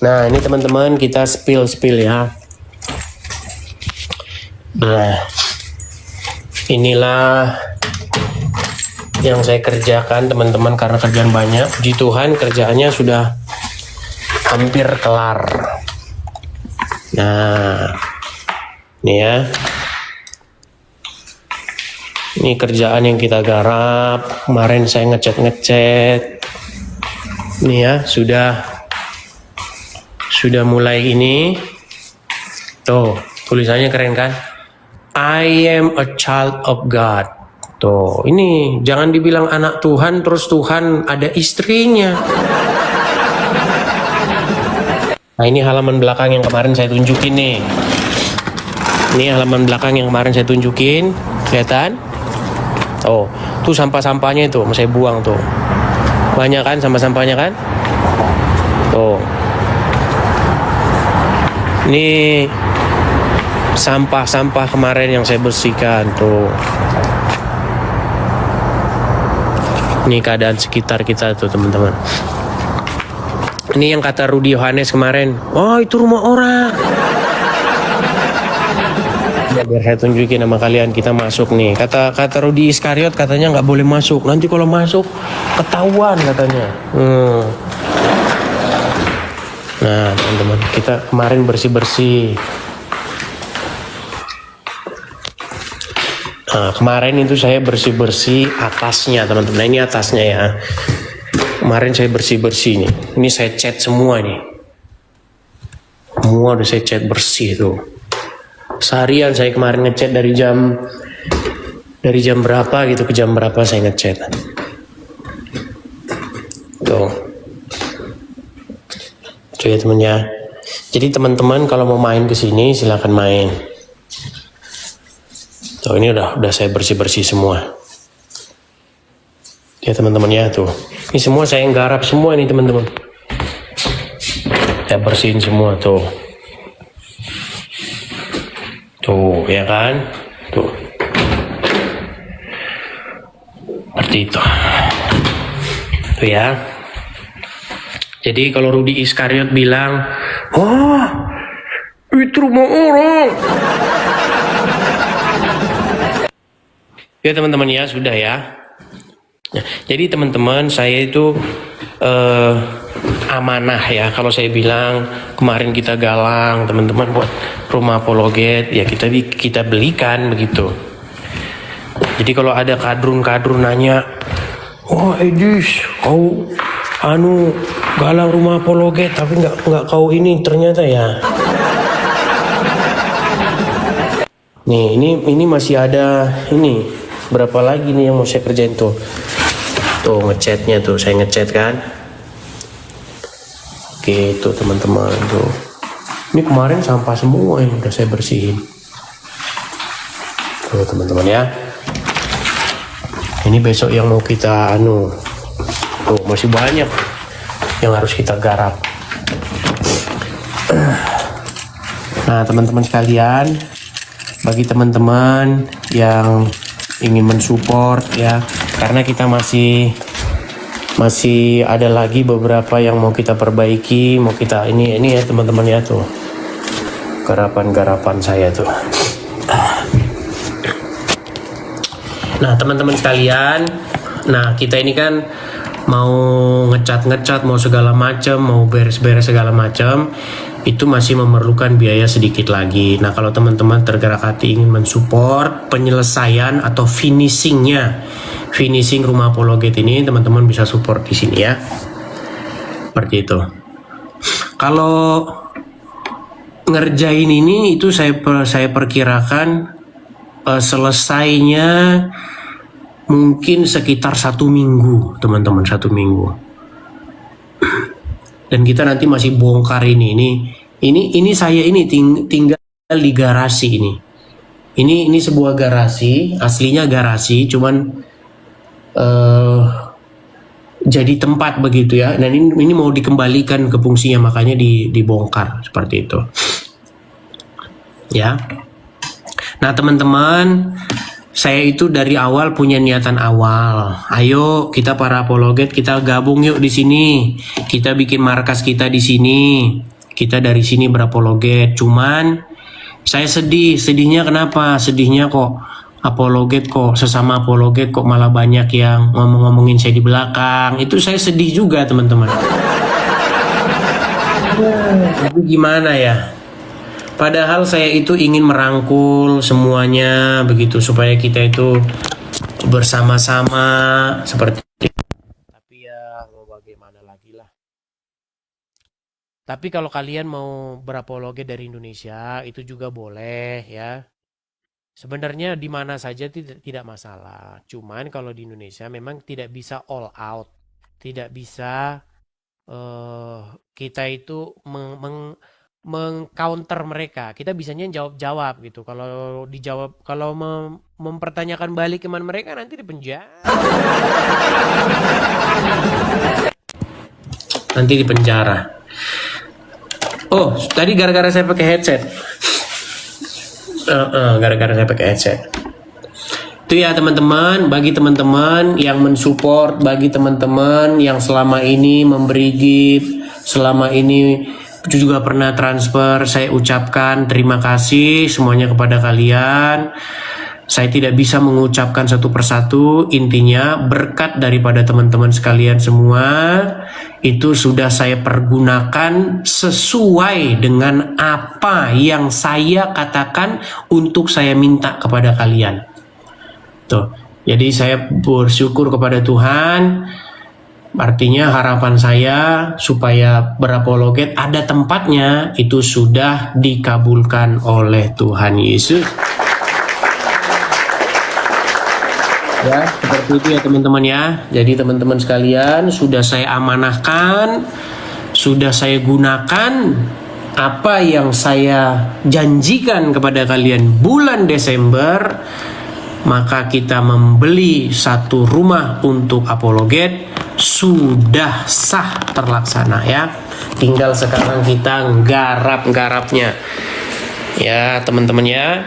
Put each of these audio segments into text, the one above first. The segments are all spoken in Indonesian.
Nah, ini teman-teman kita spill ya. Nah, inilah yang saya kerjakan teman-teman, karena kerjaan banyak. Puji Tuhan kerjaannya sudah hampir kelar. Nah, ini ya. Ini kerjaan yang kita garap. Kemarin saya ngecat. Ini ya, sudah mulai ini. Tuh, tulisannya keren kan? I am a child of God. Tuh, ini jangan dibilang anak Tuhan terus Tuhan ada istrinya. Nah, ini halaman belakang yang kemarin saya tunjukin nih. Ini halaman belakang yang kemarin saya tunjukin, kelihatan? Oh, tuh sampah-sampahnya itu mau saya buang tuh. Banyak kan sampah-sampahnya kan? Tuh. Ini sampah-sampah kemarin yang saya bersihkan tuh. Ini keadaan sekitar kita tuh teman-teman. Ini yang kata Rudi Yohanes kemarin. Oh, itu rumah orang. Ya, biar saya tunjukin sama kalian, kita masuk nih. Kata Rudi Iskariot katanya nggak boleh masuk. Nanti kalau masuk ketahuan katanya. Nah teman-teman, kita kemarin bersih-bersih. Nah, kemarin itu saya bersih-bersih atasnya teman-teman. Nah, ini atasnya ya. Kemarin saya bersih-bersih nih. Ini saya cat semua nih. Semua udah saya cat bersih tuh. Seharian saya kemarin ngecat dari jam berapa gitu ke jam berapa saya ngecat. Tuh. Tuh ya teman ya. Jadi teman-teman kalau mau main ke sini silakan main. Tuh, ini udah saya bersih-bersih semua. Ya teman-teman ya tuh. Ini semua saya garap semua nih teman-teman. Saya bersihin semua tuh. Tuh ya kan. Tuh. Seperti itu. Tuh ya. Jadi kalau Rudi Iskariot bilang, "Oh, itu rumah orang." Ya teman-teman ya, sudah ya. Nah, jadi teman-teman saya itu amanah ya. Kalau saya bilang kemarin kita galang teman-teman buat rumah apologet, ya kita belikan begitu. Jadi kalau ada kadrun nanya, "Oh Edis, kau galang rumah apologet tapi nggak kau ini ternyata ya." Nih ini masih ada ini berapa lagi nih yang mau saya kerjain tuh. Tuh ngecatnya tuh, saya ngecat kan. Oke tuh teman-teman tuh. Ini kemarin sampah semua yang udah saya bersihin. Tuh teman-teman ya. Ini besok yang mau kita tuh masih banyak yang harus kita garap. Nah teman-teman sekalian, bagi teman-teman yang ingin mensupport ya, karena kita masih ada lagi beberapa yang mau kita perbaiki, mau kita ini ya teman-teman ya tuh garapan saya tuh. Nah teman-teman sekalian, nah kita ini kan mau ngecat mau segala macam, mau beres-beres segala macam, itu masih memerlukan biaya sedikit lagi. Nah kalau teman-teman tergerak hati ingin mensupport penyelesaian atau finishing rumah apologet ini, teman-teman bisa support di sini ya. Seperti itu. Kalau ngerjain ini itu saya perkirakan selesainya mungkin sekitar 1 minggu teman-teman, 1 minggu. Dan kita nanti masih bongkar ini saya ini tinggal di garasi ini. Ini sebuah garasi, aslinya garasi, cuman jadi tempat begitu ya. Dan ini mau dikembalikan ke fungsinya, makanya dibongkar seperti itu. Ya. Nah teman-teman, saya itu dari awal punya niatan awal. Ayo kita para apologet kita gabung yuk di sini. Kita bikin markas kita di sini. Kita dari sini berapologet. Cuman saya sedih. Sedihnya kenapa? Sedihnya kok apologet kok sesama apologet kok malah banyak yang ngomong-ngomongin saya di belakang. Itu saya sedih juga teman-teman. Tapi gimana ya? Padahal saya itu ingin merangkul semuanya begitu supaya kita itu bersama-sama seperti itu. Tapi ya mau bagaimana lagi lah. Tapi kalau kalian mau berapologet dari Indonesia itu juga boleh ya. Sebenarnya di mana saja tidak masalah. Cuman kalau di Indonesia memang tidak bisa all out. Tidak bisa kita itu mengcounter mereka. Kita bisanya jawab-jawab gitu. Kalau dijawab, kalau mempertanyakan balik iman mereka nanti di penjara. Nanti di penjara. Oh, tadi gara-gara saya pakai headset. Gara-gara saya pakai headset. Itu ya teman-teman, bagi teman-teman yang mensupport, bagi teman-teman yang selama ini memberi gift, selama ini juga pernah transfer, saya ucapkan terima kasih semuanya kepada kalian. Saya tidak bisa mengucapkan satu persatu, intinya berkat daripada teman-teman sekalian semua itu sudah saya pergunakan sesuai dengan apa yang saya katakan untuk saya minta kepada kalian. Tuh. Jadi saya bersyukur kepada Tuhan. Artinya harapan saya supaya berapologet ada tempatnya itu sudah dikabulkan oleh Tuhan Yesus. Ya, seperti itu ya teman-teman ya. Jadi teman-teman sekalian sudah saya amanahkan, sudah saya gunakan apa yang saya janjikan kepada kalian bulan Desember. Maka kita membeli satu rumah untuk apologet sudah sah terlaksana ya. Tinggal sekarang kita garap-garapnya ya teman-teman ya.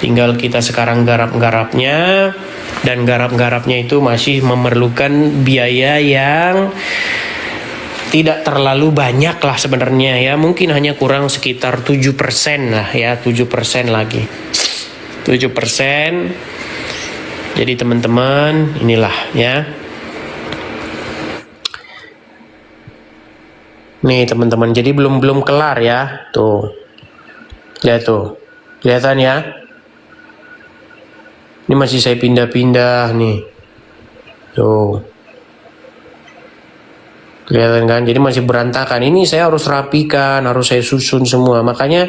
Tinggal kita sekarang garap-garapnya. Dan garap-garapnya itu masih memerlukan biaya yang tidak terlalu banyak lah sebenarnya ya. Mungkin hanya kurang sekitar 7% lah ya. 7% lagi 7%. Jadi teman-teman inilah ya. Nih teman-teman, jadi belum kelar ya. Tuh. Lihat tuh. Kelihatan ya? Ini masih saya pindah-pindah nih. Tuh. Kelihatan kan? Jadi masih berantakan. Ini saya harus rapikan, harus saya susun semua. Makanya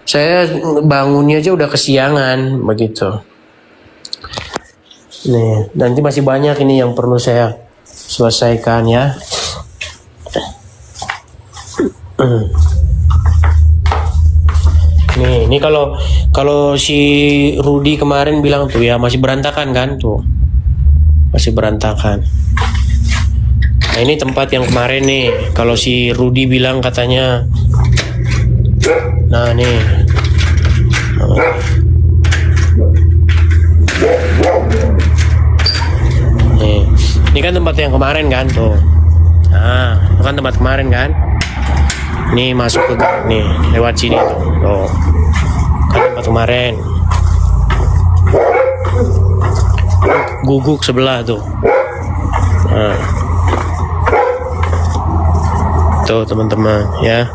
saya bangunnya aja udah kesiangan begitu. Nih, nanti masih banyak ini yang perlu saya selesaikan ya. Nih, ini kalau si Rudy kemarin bilang tuh ya masih berantakan kan tuh. Masih berantakan. Nah, ini tempat yang kemarin nih. Kalau si Rudy bilang katanya nah nih. Ini kan tempat yang kemarin kan tuh. Nah, itu kan tempat kemarin kan. Nih masuk ke nih lewat sini tuh. Tuh. Kan tempat kemarin. Guguk sebelah tuh. Nah. Tuh teman-teman ya.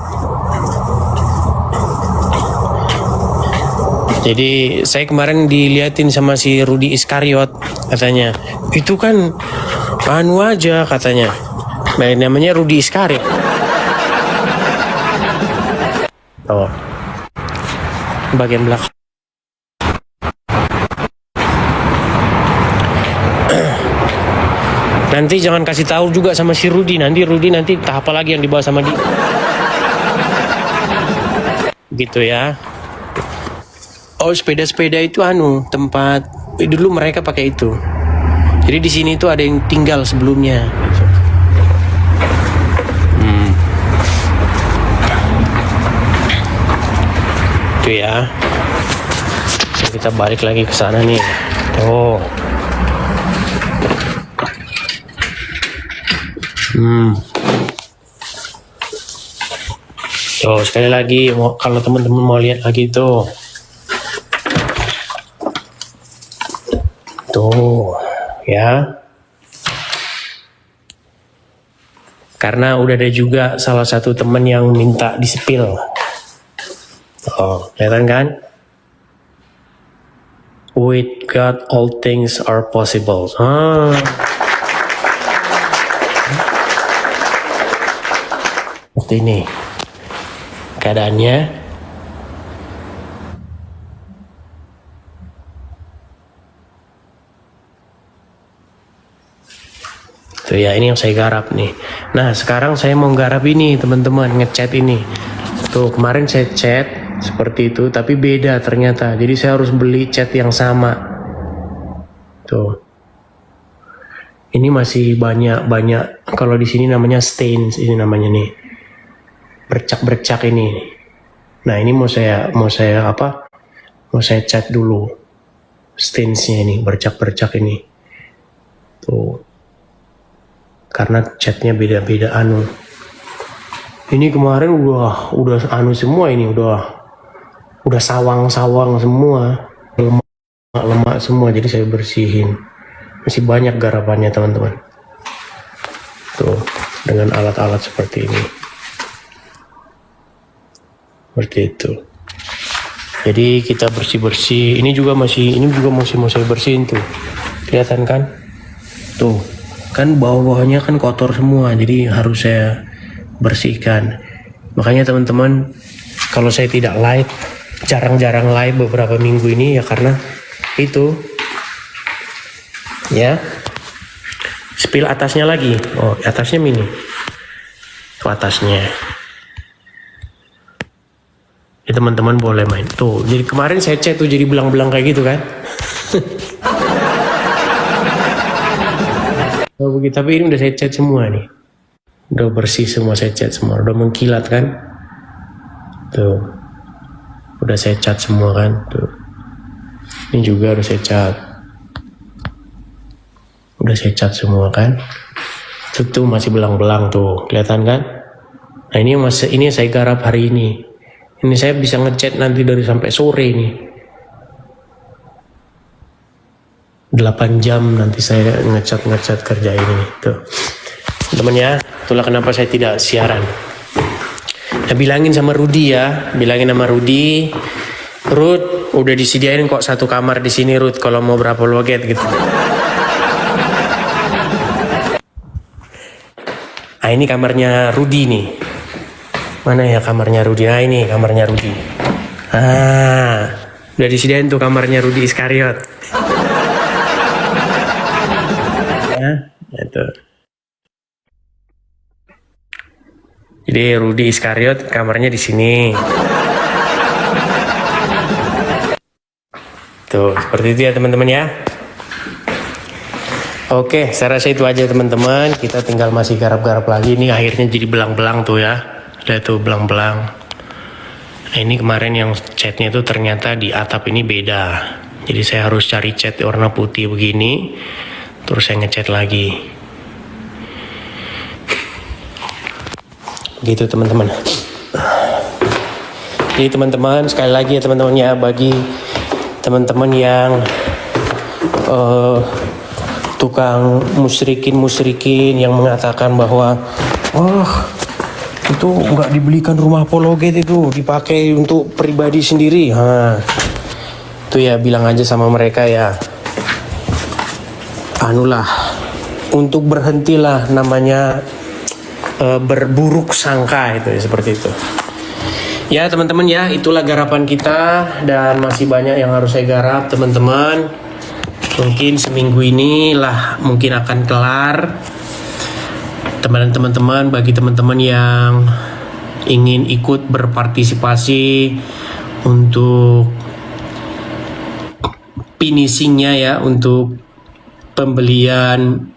Jadi saya kemarin diliatin sama si Rudy Iskariot katanya. Itu kan anu aja katanya. Nah, namanya Rudy Iskariot. Oh. Bagian belakang. Nanti jangan kasih tahu juga sama si Rudy. Nanti tahap apa lagi yang dibawa sama dia. Gitu ya. Oh, sepeda-sepeda itu tempat dulu mereka pakai itu. Jadi di sini tuh ada yang tinggal sebelumnya. Itu ya. So, kita balik lagi ke sana nih. Oh. Tuh sekali lagi, kalau teman-teman mau lihat lagi tuh, ya. Karena udah ada juga salah satu teman yang minta di-spill. Oh, kelihatan kan? With God all things are possible. Seperti ini keadaannya. Tuh ya, ini yang saya garap nih. Nah sekarang saya mau garap ini teman-teman, ngecat ini. Tuh kemarin saya cat seperti itu, tapi beda ternyata. Jadi saya harus beli cat yang sama. Tuh. Ini masih banyak. Kalau di sini namanya stains, ini namanya nih. Bercak-bercak ini. Nah ini mau saya cat dulu. Stainsnya ini, bercak-bercak ini. Tuh. Karena catnya beda-beda anu. Ini kemarin udah anu semua ini, udah sawang-sawang semua, lemak semua, jadi saya bersihin. Masih banyak garapannya teman-teman. Tuh, dengan alat-alat seperti ini. Seperti itu. Jadi kita bersih-bersih. Ini juga masih mau saya bersihin tuh. Kelihatan kan? Tuh. Kan bawah-bawahnya kan kotor semua, jadi harus saya bersihkan. Makanya teman-teman, kalau saya tidak live, jarang-jarang live beberapa minggu ini ya karena itu ya. Spill atasnya lagi. Oh, atasnya mini. Tuh atasnya. Ya teman-teman boleh main. Tuh, jadi kemarin saya cat tuh jadi belang-belang kayak gitu kan. Oh, begitu, tapi ini udah saya cat semua nih. Udah bersih semua, saya cat semua. Udah mengkilat kan. Tuh. Udah saya cat semua kan. Tuh. Ini juga udah saya cat. Udah saya cat semua kan. Tuh masih belang-belang tuh. Kelihatan kan? Nah ini saya garap hari ini. Ini saya bisa ngecat nanti dari sampai sore nih. 8 jam nanti saya ngecat kerja ini tuh teman ya. Itulah kenapa saya tidak siaran. Nah, bilangin sama Rudi, Rud udah disediain kok satu kamar di sini Rud, kalau mau berapa loget gitu. Nah ini kamarnya Rudi nih. Mana ya kamarnya Rudi? Nah ini kamarnya Rudi. Udah disediain tuh kamarnya Rudi Iskariot. Itu. Jadi Rudi Iskariot kamarnya di sini. Tuh, seperti itu ya teman-teman ya. Oke, saya rasa itu aja teman-teman. Kita tinggal masih garap-garap lagi. Ini akhirnya jadi belang-belang tuh ya. Lihat tuh belang-belang. Nah, ini kemarin yang catnya itu ternyata di atap ini beda. Jadi saya harus cari cat warna putih begini. Terus saya ngecat lagi. Gitu teman-teman. Jadi teman-teman, sekali lagi ya teman-teman ya, bagi teman-teman yang tukang musyrikin yang mengatakan bahwa itu nggak dibelikan rumah pologet, itu dipakai untuk pribadi sendiri. Itu ya bilang aja sama mereka ya, anulah, untuk berhentilah namanya berburuk sangka, itu ya, seperti itu. Ya teman-teman ya, itulah garapan kita dan masih banyak yang harus saya garap teman-teman. Mungkin seminggu ini lah mungkin akan kelar. Teman-teman, bagi teman-teman yang ingin ikut berpartisipasi untuk finishingnya ya, untuk pembelian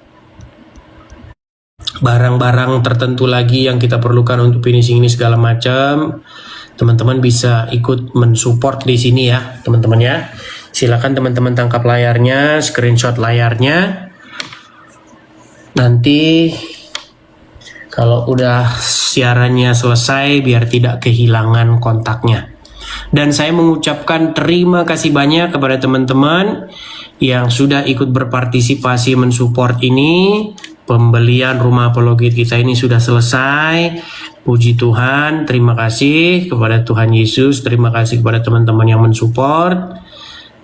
barang-barang tertentu lagi yang kita perlukan untuk finishing ini segala macam, teman-teman bisa ikut mensupport di sini ya teman-teman ya. Silakan teman-teman tangkap layarnya, screenshot layarnya. Nanti kalau udah siarannya selesai biar tidak kehilangan kontaknya. Dan saya mengucapkan terima kasih banyak kepada teman-teman yang sudah ikut berpartisipasi mensupport ini. Pembelian rumah apologet kita ini sudah selesai. Puji Tuhan, terima kasih kepada Tuhan Yesus, terima kasih kepada teman-teman yang mensupport.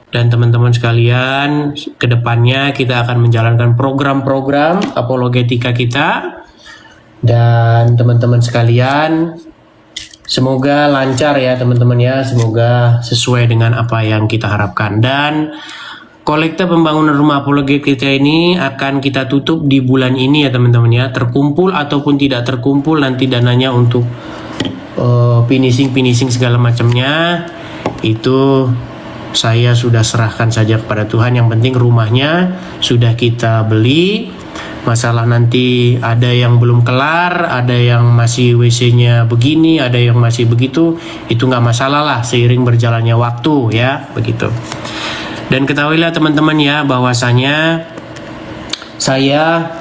Dan teman-teman sekalian, kedepannya kita akan menjalankan program-program apologetika kita. Dan teman-teman sekalian, semoga lancar ya teman-teman ya, semoga sesuai dengan apa yang kita harapkan. Dan kolekte pembangunan rumah apologet kita ini akan kita tutup di bulan ini ya teman-teman ya. Terkumpul ataupun tidak terkumpul nanti dananya untuk finishing segala macamnya itu saya sudah serahkan saja kepada Tuhan. Yang penting rumahnya sudah kita beli. Masalah nanti ada yang belum kelar, ada yang masih WC-nya begini, ada yang masih begitu, itu nggak masalah lah seiring berjalannya waktu ya, begitu. Dan ketahuilah teman-teman ya bahwasanya saya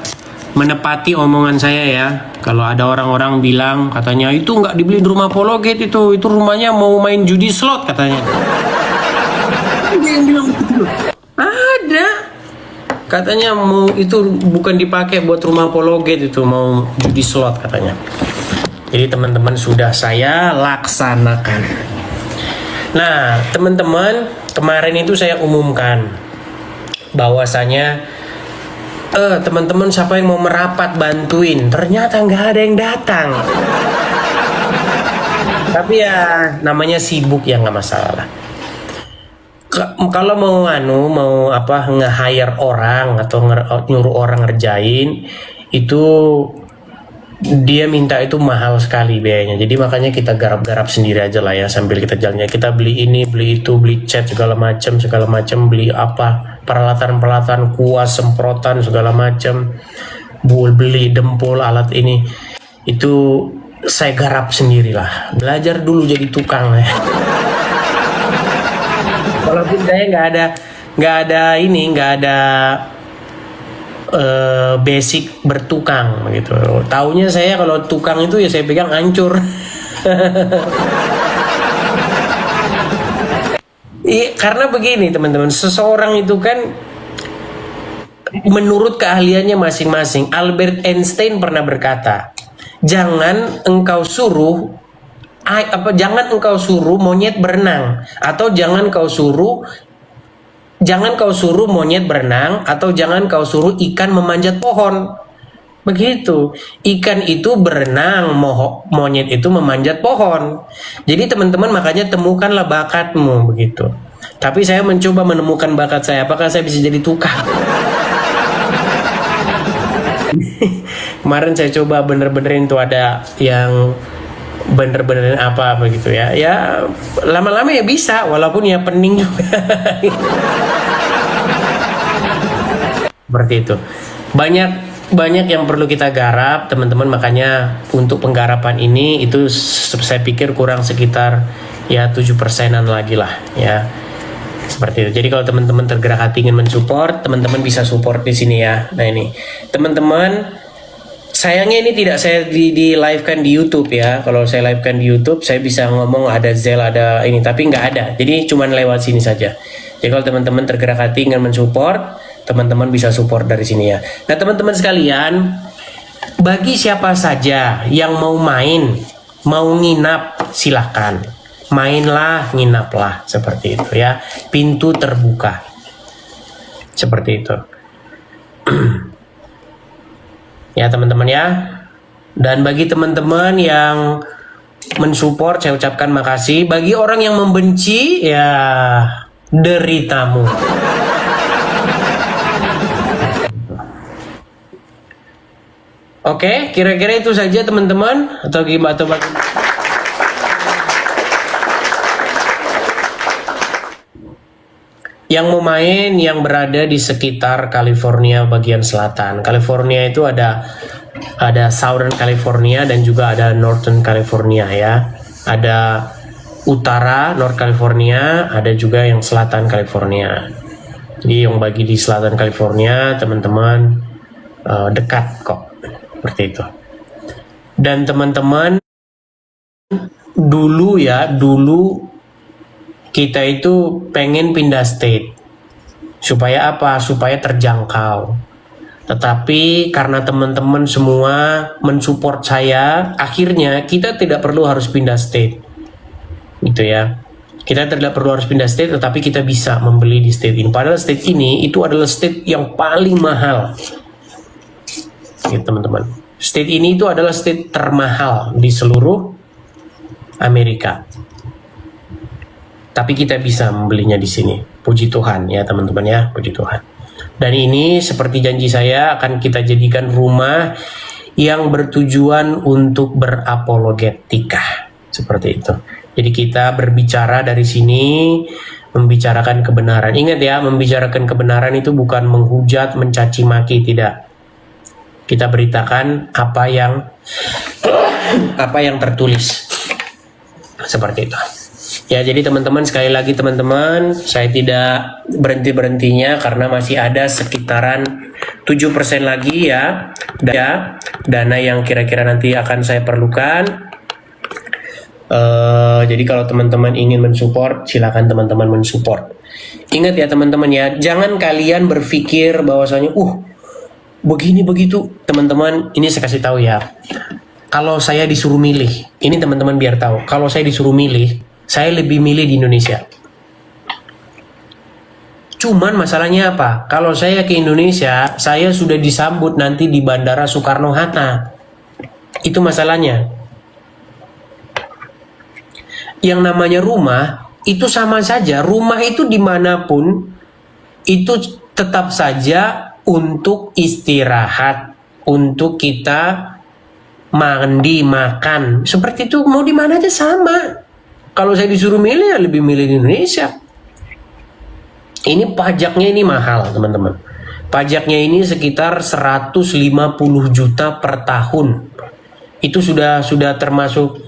menepati omongan saya ya. Kalau ada orang-orang bilang katanya itu nggak dibeliin rumah apologet itu rumahnya mau main judi slot katanya. Ada yang bilang begitu. Ada. Katanya mau itu bukan dipakai buat rumah apologet, itu mau judi slot katanya. Jadi teman-teman sudah saya laksanakan. Nah teman-teman, kemarin itu saya umumkan bahwasanya teman-teman siapa yang mau merapat bantuin, ternyata nggak ada yang datang. Tapi ya namanya sibuk ya nggak masalah lah. Kalau mau nge-hire orang atau nyuruh orang ngerjain itu dia minta itu mahal sekali biayanya. Jadi makanya kita garap-garap sendiri aja lah ya sambil kita jalannya. Kita beli ini, beli itu, beli cat segala macam, beli apa peralatan kuas, semprotan segala macam, beli dempul alat ini. Itu saya garap sendirilah. Belajar dulu jadi tukang ya. Walaupun saya nggak ada basic bertukang gitu. Taunya saya kalau tukang itu ya saya pegang hancur. Karena begini teman-teman, seseorang itu kan menurut keahliannya masing-masing. Albert Einstein pernah berkata, jangan engkau suruh monyet berenang, atau jangan kau suruh monyet berenang, atau jangan kau suruh ikan memanjat pohon. Begitu. Ikan itu berenang, monyet itu memanjat pohon. Jadi teman-teman makanya temukanlah bakatmu begitu. Tapi saya mencoba menemukan bakat saya. Apakah saya bisa jadi tukang? Kemarin saya coba bener-benerin tuh ada yang bener-benerin apa begitu ya. Ya lama-lama ya bisa, walaupun ya pening juga. Seperti itu. Banyak yang perlu kita garap teman-teman, makanya untuk penggarapan ini itu saya pikir kurang sekitar ya 7%-an lagi lah ya. Seperti itu. Jadi kalau teman-teman tergerak hati ingin mensupport, teman-teman bisa support di sini ya. Nah ini teman-teman, sayangnya ini tidak saya di live-kan di YouTube ya. Kalau saya live-kan di YouTube, saya bisa ngomong ada Zelle, ada ini, tapi nggak ada. Jadi cuman lewat sini saja. Jadi kalau teman-teman tergerak hati ingin mensupport, teman-teman bisa support dari sini ya. Nah teman-teman sekalian, bagi siapa saja yang mau main, mau nginap, silahkan. Mainlah, nginaplah, seperti itu ya. Pintu terbuka. Seperti itu. Ya teman-teman ya. Dan bagi teman-teman yang mensupport, saya ucapkan makasih. Bagi orang yang membenci, ya deritamu. Oke, kira-kira itu saja teman-teman, atau gimana? Yang mau main yang berada di sekitar California bagian selatan. California itu ada Southern California dan juga ada Northern California ya. Ada utara North California, ada juga yang selatan California. Jadi yang bagi di selatan California teman-teman dekat kok, seperti itu. Dan teman-teman dulu kita itu pengen pindah state. Supaya apa? Supaya terjangkau. Tetapi karena teman-teman semua mensupport saya, akhirnya kita tidak perlu harus pindah state. Gitu ya. Kita tidak perlu harus pindah state, tetapi kita bisa membeli di state ini. Padahal state ini itu adalah state yang paling mahal. Gitu teman-teman. State ini itu adalah state termahal di seluruh Amerika. Tapi kita bisa membelinya di sini. Puji Tuhan ya teman-teman ya, puji Tuhan. Dan ini seperti janji saya akan kita jadikan rumah yang bertujuan untuk berapologetika. Seperti itu. Jadi kita berbicara dari sini, membicarakan kebenaran. Ingat ya, membicarakan kebenaran itu bukan menghujat, mencaci maki, tidak. Kita beritakan apa yang tertulis. Seperti itu. Ya, jadi teman-teman, sekali lagi teman-teman, saya tidak berhenti-berhentinya karena masih ada sekitaran 7% lagi ya dana yang kira-kira nanti akan saya perlukan. Jadi kalau teman-teman ingin mensupport, silakan teman-teman mensupport. Ingat ya teman-teman ya, jangan kalian berpikir bahwasanya begini begitu. Teman-teman, ini saya kasih tahu ya. Kalau saya disuruh milih, ini teman-teman biar tahu. Kalau saya disuruh milih, saya lebih milih di Indonesia. Cuman masalahnya apa? Kalau saya ke Indonesia, saya sudah disambut nanti di Bandara Soekarno-Hatta. Itu masalahnya. Yang namanya rumah, itu sama saja. Rumah itu dimanapun, itu tetap saja untuk istirahat. Untuk kita mandi, makan. Seperti itu, mau di mana aja sama. Kalau saya disuruh milih, ya lebih milih di Indonesia. Ini pajaknya ini mahal, teman-teman. Pajaknya ini sekitar 150 juta per tahun. Itu sudah termasuk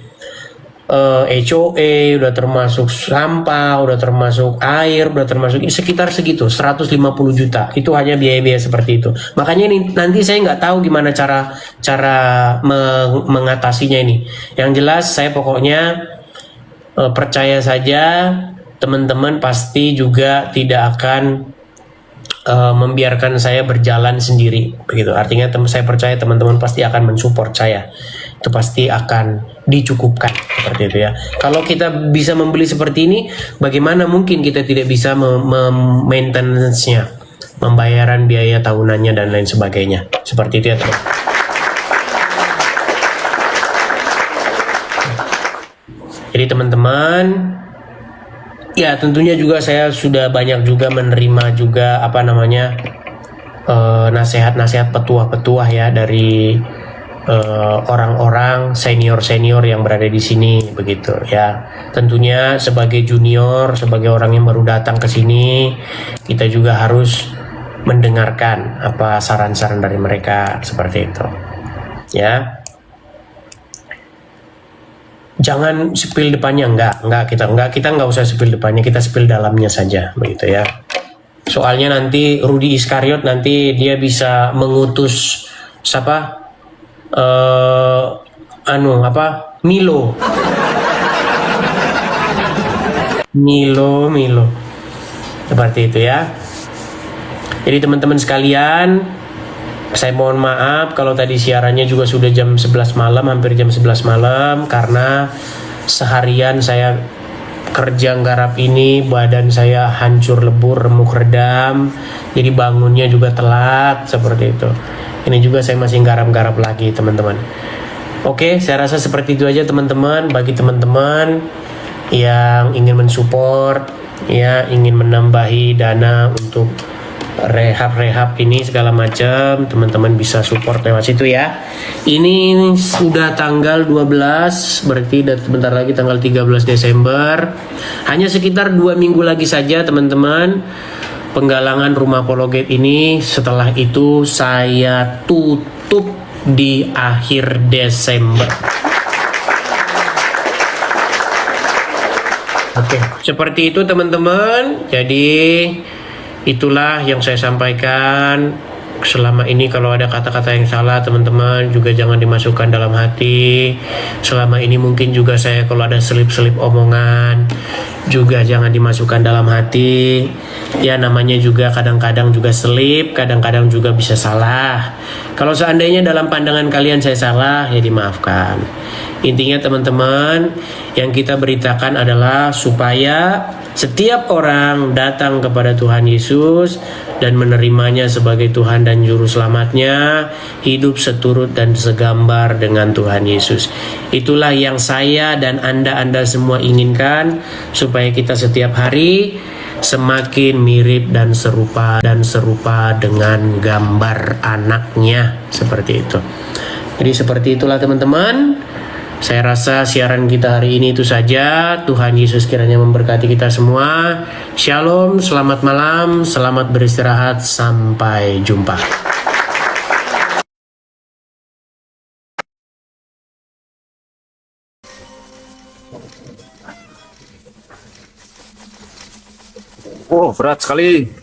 HOA, udah termasuk sampah, udah termasuk air, udah termasuk sekitar segitu, 150 juta. Itu hanya biaya-biaya seperti itu. Makanya ini nanti saya nggak tahu gimana cara mengatasinya ini. Yang jelas saya pokoknya percaya saja teman-teman pasti juga tidak akan membiarkan saya berjalan sendiri, begitu. Artinya saya percaya teman-teman pasti akan mensupport saya. Itu pasti akan dicukupkan seperti itu ya. Kalau kita bisa membeli seperti ini, bagaimana mungkin kita tidak bisa maintenance-nya, pembayaran biaya tahunannya dan lain sebagainya. Seperti itu ya teman. Jadi teman-teman, ya tentunya juga saya sudah banyak juga menerima juga nasihat-nasihat petuah-petuah ya dari orang-orang senior-senior yang berada di sini begitu ya. Tentunya sebagai junior, sebagai orang yang baru datang ke sini, kita juga harus mendengarkan apa saran-saran dari mereka seperti itu. Ya. Jangan spill depannya, kita nggak usah spill depannya, kita spill dalamnya saja begitu ya. Soalnya nanti Rudy Iskariot nanti dia bisa mengutus siapa? Milo seperti itu ya. Jadi teman-teman sekalian, saya mohon maaf kalau tadi siarannya juga sudah jam 11 malam, hampir jam 11 malam, karena seharian saya kerja garap ini, badan saya hancur lebur, remuk redam, jadi bangunnya juga telat seperti itu. Ini juga saya masih garap-garap lagi teman-teman. Oke, saya rasa seperti itu aja teman-teman. Bagi teman-teman yang ingin mensupport, ya ingin menambahi dana untuk rehab ini segala macam, teman-teman bisa support lewat situ ya. Ini sudah tanggal 12, berarti sebentar lagi tanggal 13 Desember. Hanya sekitar 2 minggu lagi saja teman-teman penggalangan rumah Apologet ini. Setelah itu saya tutup di akhir Desember. Oke, seperti itu teman-teman. Jadi itulah yang saya sampaikan. Selama ini kalau ada kata-kata yang salah teman-teman juga jangan dimasukkan dalam hati. Selama ini mungkin juga saya kalau ada selip-selip omongan juga jangan dimasukkan dalam hati. Ya namanya juga kadang-kadang juga selip, kadang-kadang juga bisa salah. Kalau seandainya dalam pandangan kalian saya salah, ya dimaafkan. Intinya teman-teman, yang kita beritakan adalah supaya setiap orang datang kepada Tuhan Yesus dan menerimanya sebagai Tuhan dan Juru Selamatnya, hidup seturut dan segambar dengan Tuhan Yesus. Itulah yang saya dan Anda semua inginkan, supaya kita setiap hari semakin mirip dan serupa dengan gambar anaknya, seperti itu. Jadi seperti itulah teman-teman. Saya rasa siaran kita hari ini itu saja. Tuhan Yesus kiranya memberkati kita semua. Shalom, selamat malam, selamat beristirahat, sampai jumpa. Oh, berat sekali.